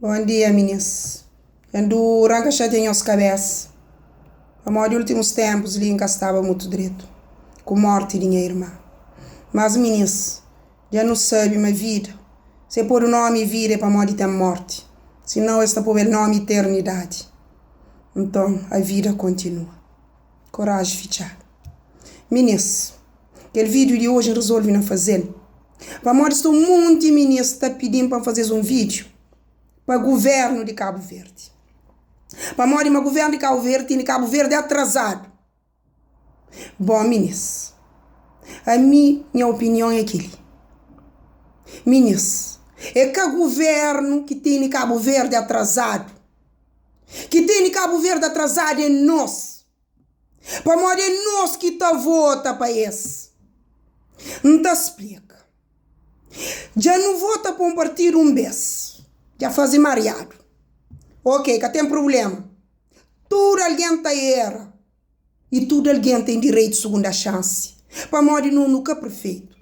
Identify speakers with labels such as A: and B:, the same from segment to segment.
A: Bom dia, meninas. Ando ranca já tem as cabeças. A maioria dos últimos tempos, ali estava muito direito. Com morte de minha irmã. Mas, meninas, já não sabe minha vida. Se pôr o nome vida é para morrer tem morte. Senão, esta pôr o nome eternidade. Então, a vida continua. Coragem, fichar. Meninas, aquele vídeo de hoje resolve não fazer. Para morrer, estou muito de meninas está pedindo para fazer um vídeo para o governo de Cabo Verde. Para morrer, o governo de Cabo Verde e Cabo Verde é atrasado. Bom, meninas, a minha opinião é aquele. Meninas, é que o governo que tem Cabo Verde atrasado, que tem Cabo Verde atrasado é nós. Para morrer, é nós que está vota para esse. Não te explica. Já não vota para um partido um vez. Já faz mareado. Ok, que tem problema. Tudo alguém está era. E tudo alguém tem direito de segunda chance. Para morrer nunca perfeito.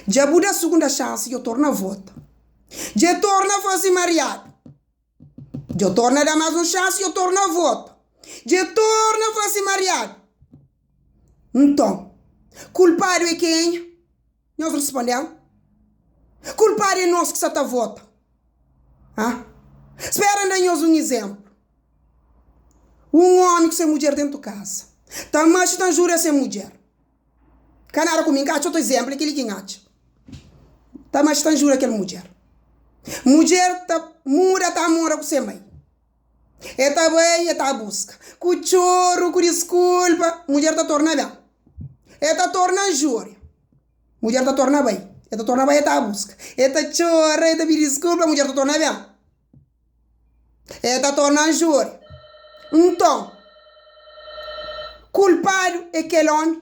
A: Já muda a segunda chance e eu torno a voto. Já torna a fazer mareado. Já torna a dar mais uma chance e eu torno a voto. Já torna a fazer mareado. Então, culpado é quem? Nós respondemos. Culpado é nós que só está voto. Ah? Espera dar-nos um exemplo. Um homem que sem mulher dentro de casa. Tá macho, tá jura sem mulher. Canara comigo, acho outro exemplo, aquele que acha. Tá macho, tá jura aquela mulher. Mulher tá mura com seu mãe. É tá bem, é tá busca. Com choro, com desculpa, mulher tá torna bem. É tá torna júria. Mulher tá torna bem. É tá torna bem, é tá busca. É tá chora, é tá pedir desculpa, mulher tá torna bem. É tá torna júria. Então, culpado é aquele homem.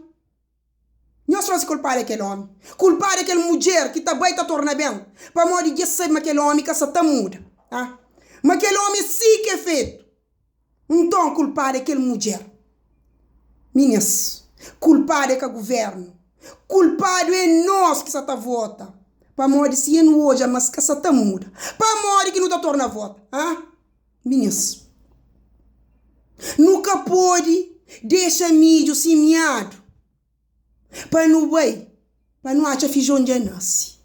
A: Não só se culpado é aquele homem. Culpado é aquela mulher que também está tornando bem. Para morrer de saber aquele homem que está muda. Ah? Mas aquele homem sim que é feito. Então, culpado é aquela mulher. Minhas, culpado é que o governo. Culpado é nós que está vota. Para morrer se é no hoje, mas que está muda. Para morrer que não está tornando vota. Ah? Minhas. Nunca pode deixar mídia semeado para não ver, para não achar filho onde nasce.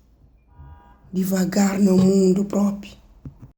A: Devagar no mundo próprio.